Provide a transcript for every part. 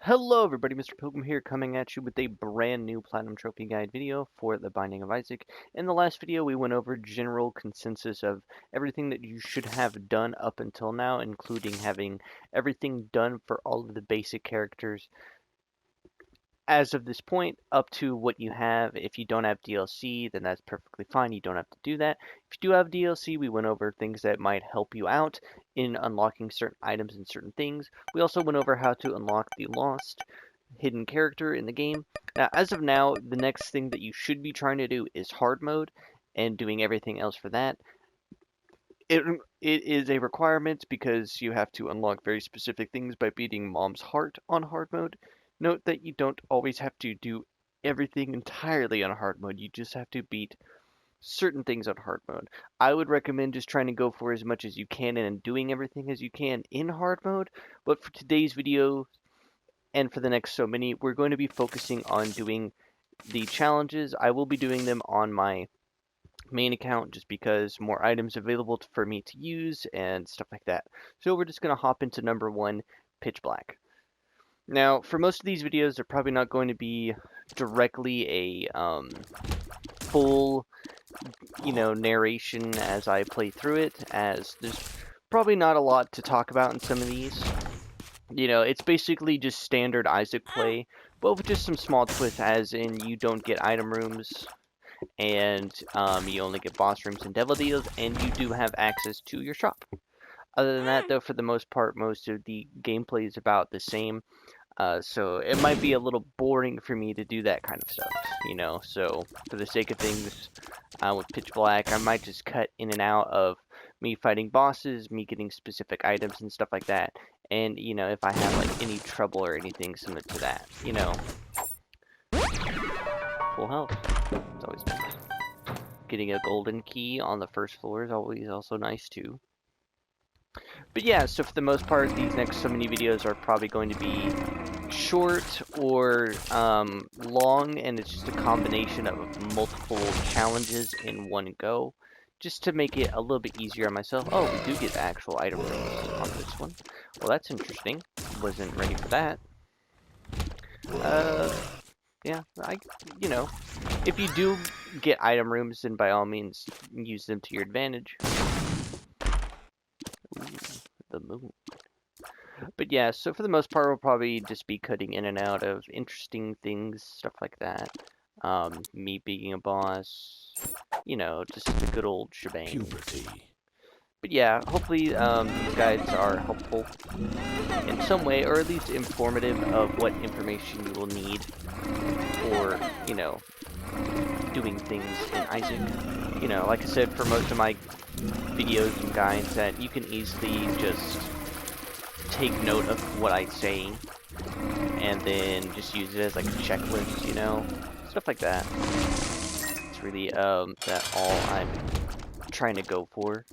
Hello everybody, Mr. Pilgrim here, coming at you with a brand new Platinum Trophy Guide video for The Binding of Isaac. In the last video, we went over general consensus of everything that you should have done up until now, including having everything done for all of the basic characters as of this point, up to what you have. If you don't have DLC, then that's perfectly fine. You don't have to do that. If you do have DLC, we went over things that might help you out in unlocking certain items and certain things. We also went over how to unlock the lost hidden character in the game. Now, as of now, the next thing that you should be trying to do is hard mode and doing everything else for that. It is a requirement because you have to unlock very specific things by beating Mom's Heart on hard mode. Note that you don't always have to do everything entirely on hard mode. You just have to beat certain things on hard mode. I would recommend just trying to go for as much as you can and doing everything as you can in hard mode. But for today's video and for the next so many, we're going to be focusing on doing the challenges. I will be doing them on my main account just because more items available for me to use and stuff like that. So we're just going to hop into number 1, Pitch Black. Now, for most of these videos, they're probably not going to be directly a full, narration as I play through it, as there's probably not a lot to talk about in some of these. It's basically just standard Isaac play, but with just some small twists, as in you don't get item rooms, and you only get boss rooms and devil deals, and you do have access to your shop. Other than that, though, for the most part, most of the gameplay is about the same. So it might be a little boring for me to do that kind of stuff, So for the sake of things, with Pitch Black, I might just cut in and out of me fighting bosses, me getting specific items and stuff like that. And, if I have, like, any trouble or anything similar to that, Full health. It's always nice. Getting a golden key on the first floor is always also nice, too. But yeah, so for the most part, these next so many videos are probably going to be short or long, and it's just a combination of multiple challenges in one go, just to make it a little bit easier on myself. Oh, we do get actual item rooms on this one. Well, that's interesting. Wasn't ready for that. Yeah, if you do get item rooms, then by all means, use them to your advantage. Ooh, the moon. But yeah, so for the most part, we'll probably just be cutting in and out of interesting things, stuff like that. Me being a boss, just the good old shebang. Puberty. But yeah, hopefully these guides are helpful in some way, or at least informative of what information you will need for, doing things in Isaac. Like I said, for most of my videos and guides, that you can easily just take note of what I say and then just use it as like a checklist, stuff like that. It's really that all I'm trying to go for,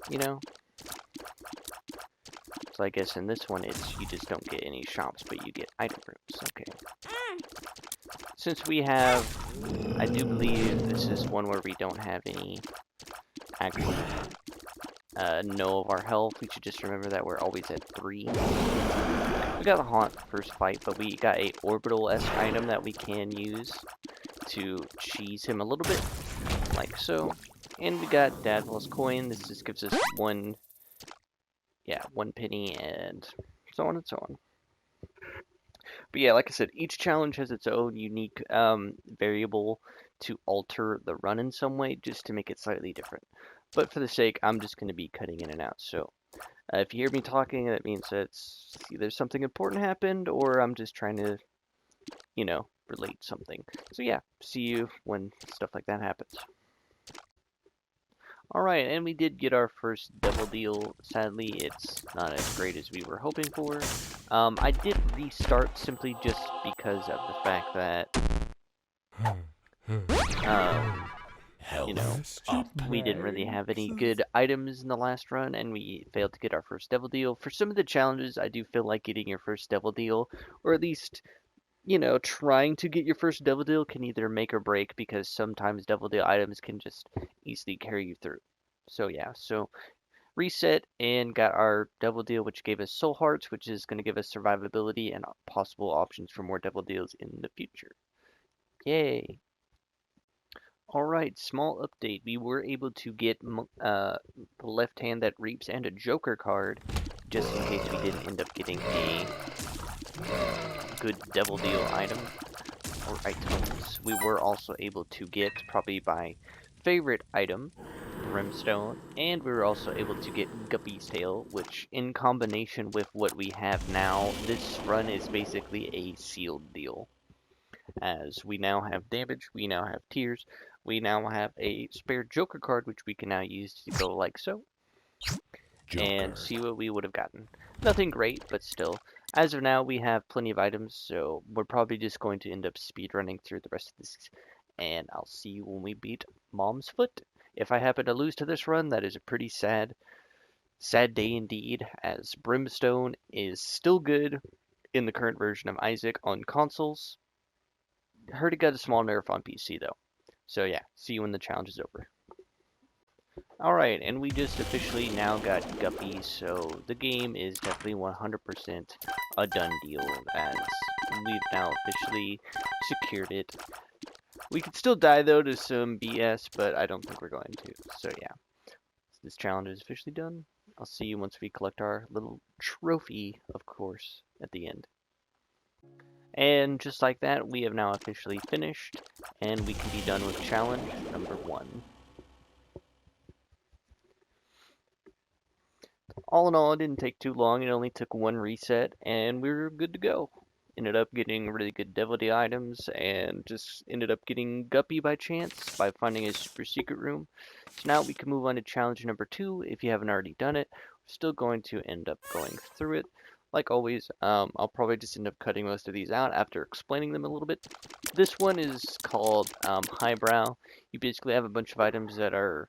So I guess in this one, it's you just don't get any shops, but you get item rooms. Okay. Since we have, I do believe this is one where we don't have any actual know of our health. We should just remember that we're always at 3. We got a haunt first fight, but we got a orbital-esque item that we can use to cheese him a little bit, like so. And we got Dadwell's coin. This just gives us 1 penny, and so on and so on. But yeah, like I said, each challenge has its own unique variable to alter the run in some way, just to make it slightly different. But for the sake, I'm just going to be cutting in and out. So if you hear me talking, that means that either something important happened, or I'm just trying to, relate something. So yeah, see you when stuff like that happens. Alright, and we did get our first devil deal. Sadly, it's not as great as we were hoping for. I did restart simply just because of the fact that, we didn't really have any good items in the last run, and we failed to get our first devil deal. For some of the challenges, I do feel like getting your first devil deal, or at least, trying to get your first devil deal can either make or break, because sometimes devil deal items can just easily carry you through. So yeah, so reset and got our devil deal, which gave us soul hearts, which is going to give us survivability and possible options for more devil deals in the future. Yay! Alright, small update. We were able to get the left hand that reaps and a joker card, just in case we didn't end up getting a good devil deal item or items. We were also able to get probably my favorite item, brimstone, and we were also able to get Guppy's Tail, which in combination with what we have now, this run is basically a sealed deal. As we now have damage, we now have tears, we now have a spare Joker card, which we can now use to go like so, and see what we would have gotten. Nothing great, but still. As of now, we have plenty of items, so we're probably just going to end up speedrunning through the rest of this, and I'll see you when we beat Mom's Foot. If I happen to lose to this run, that is a pretty sad day indeed, as Brimstone is still good in the current version of Isaac on consoles. Heard it got a small nerf on PC though. So yeah, see you when the challenge is over. Alright, and we just officially now got Guppy, so the game is definitely 100% a done deal, as we've now officially secured it. We could still die though to some BS, but I don't think we're going to. So yeah, this challenge is officially done. I'll see you once we collect our little trophy, of course, at the end. And just like that, we have now officially finished, and we can be done with challenge number 1. All in all, it didn't take too long. It only took 1 reset, and we were good to go. Ended up getting really good Devil Day items, and just ended up getting Guppy by chance by finding a super secret room. So now we can move on to challenge number 2. If you haven't already done it, we're still going to end up going through it. Like always, I'll probably just end up cutting most of these out after explaining them a little bit. This one is called highbrow. You basically have a bunch of items that are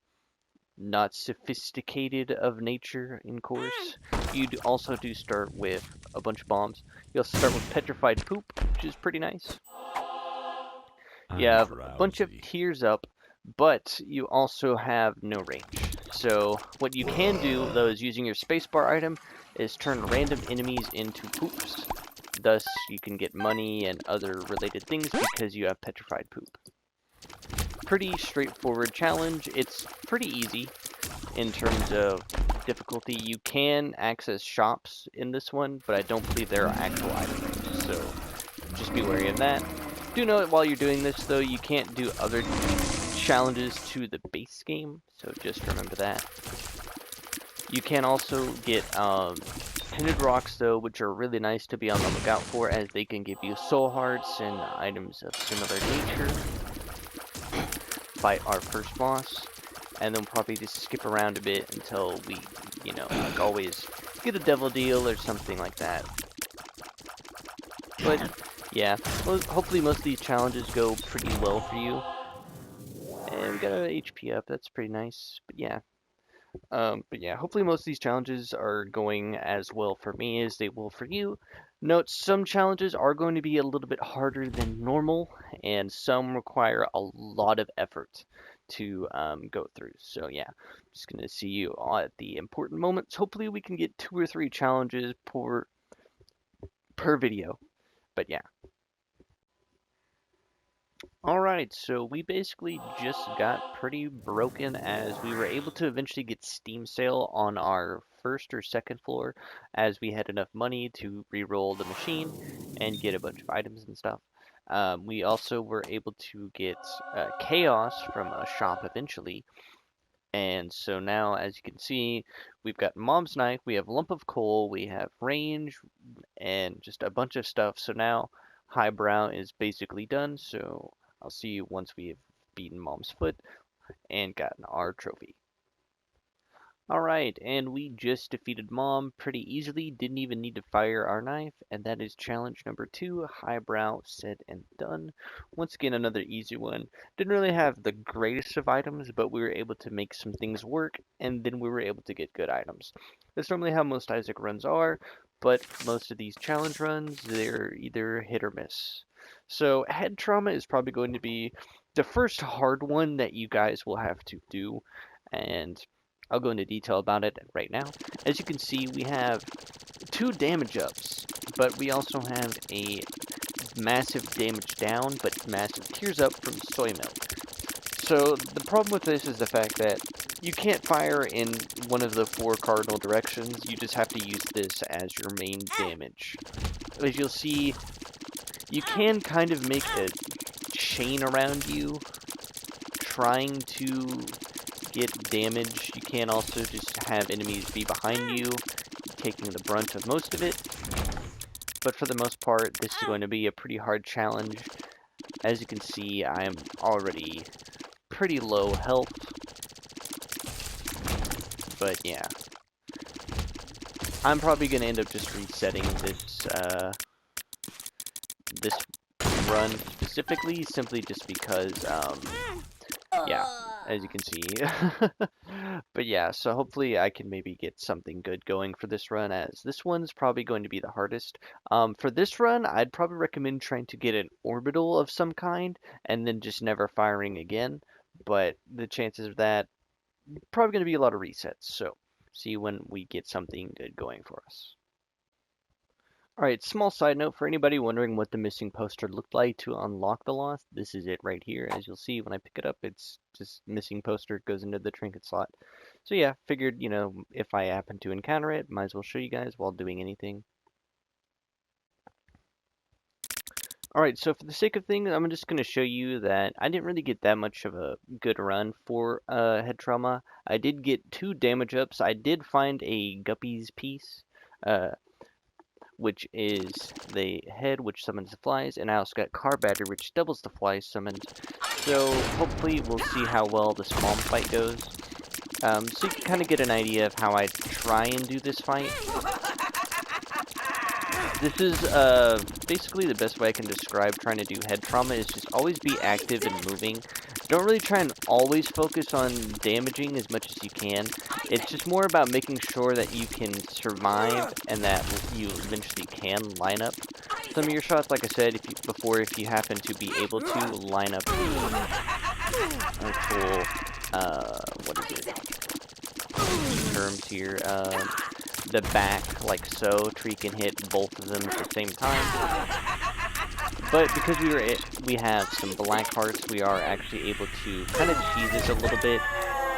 not sophisticated of nature in course. You also do start with a bunch of bombs. You also start with petrified poop, which is pretty nice. You have a bunch of tears up, but you also have no range. So what you can do, though, is using your spacebar item, is turn random enemies into poops. Thus, you can get money and other related things because you have petrified poop. Pretty straightforward challenge. It's pretty easy in terms of difficulty. You can access shops in this one, but I don't believe there are actual items, so just be wary of that. Do note while you're doing this, though, you can't do other challenges to the base game, so just remember that. You can also get tinted rocks, though, which are really nice to be on the lookout for, as they can give you soul hearts and items of similar nature. Fight our first boss, and then probably just skip around a bit until we, like always, get a devil deal or something like that. But yeah, hopefully most of these challenges go pretty well for you. And we got an HP up, that's pretty nice. But yeah, hopefully most of these challenges are going as well for me as they will for you. Note, some challenges are going to be a little bit harder than normal, and some require a lot of effort to go through. So yeah, I'm just going to see you at the important moments. Hopefully we can get 2 or 3 challenges per video. But yeah. Alright, so we basically just got pretty broken, as we were able to eventually get Steam sale on our first or second floor, as we had enough money to re-roll the machine and get a bunch of items and stuff. We also were able to get chaos from a shop eventually, and so now, as you can see, we've got Mom's Knife, we have Lump of Coal, we have range, and just a bunch of stuff. So now highbrow is basically done, so I'll see you once we've beaten Mom's Foot and gotten our trophy. Alright, and we just defeated Mom pretty easily, didn't even need to fire our knife, and that is challenge number 2, highbrow, said and done. Once again, another easy one. Didn't really have the greatest of items, but we were able to make some things work, and then we were able to get good items. That's normally how most Isaac runs are, but most of these challenge runs, they're either hit or miss. So head trauma is probably going to be the first hard one that you guys will have to do, and I'll go into detail about it right now. As you can see, we have 2 damage ups, but we also have a massive damage down, but massive tears up from soy milk. So the problem with this is the fact that you can't fire in one of the 4 cardinal directions. You just have to use this as your main damage. As you'll see, you can kind of make a chain around you trying to get damage. You can also just have enemies be behind you, taking the brunt of most of it. But for the most part, this is going to be a pretty hard challenge. As you can see, I am already pretty low health. But yeah. I'm probably going to end up just resetting this run specifically, simply just because, yeah, as you can see. But yeah, so hopefully I can maybe get something good going for this run, as this one's probably going to be the hardest. For this run, I'd probably recommend trying to get an orbital of some kind, and then just never firing again. But the chances of that, probably going to be a lot of resets, so see when we get something good going for us. Alright, small side note for anybody wondering what the missing poster looked like to unlock the lost. This is it right here. As you'll see when I pick it up, it's just missing poster, goes into the trinket slot. So yeah, figured, you know, if I happen to encounter it, might as well show you guys while doing anything. Alright, so for the sake of things, I'm just going to show you that I didn't really get that much of a good run for head trauma. I did get 2 damage ups. I did find a Guppy's piece. Which is the head, which summons the flies, and I also got Car Badger, which doubles the flies summoned. So hopefully we'll see how well this mom fight goes. So you can kind of get an idea of how I try and do this fight. This is basically the best way I can describe trying to do head trauma is just always be active and moving. Don't really try and always focus on damaging as much as you can. It's just more about making sure that you can survive and that you eventually can line up some of your shots. Like I said if you happen to be able to line up the full, what is it? Terms here. The back, like so, to where you can hit both of them at the same time. But because we have some black hearts, we are actually able to kind of cheese this a little bit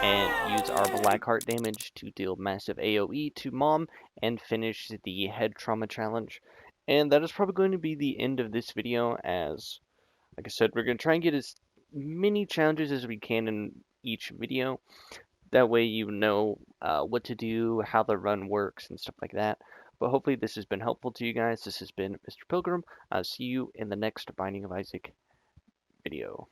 and use our black heart damage to deal massive AoE to Mom and finish the head trauma challenge. And that is probably going to be the end of this video, as, like I said, we're going to try and get as many challenges as we can in each video. That way you know what to do, how the run works, and stuff like that. But hopefully this has been helpful to you guys. This has been Mr. Pilgrim. I'll see you in the next Binding of Isaac video.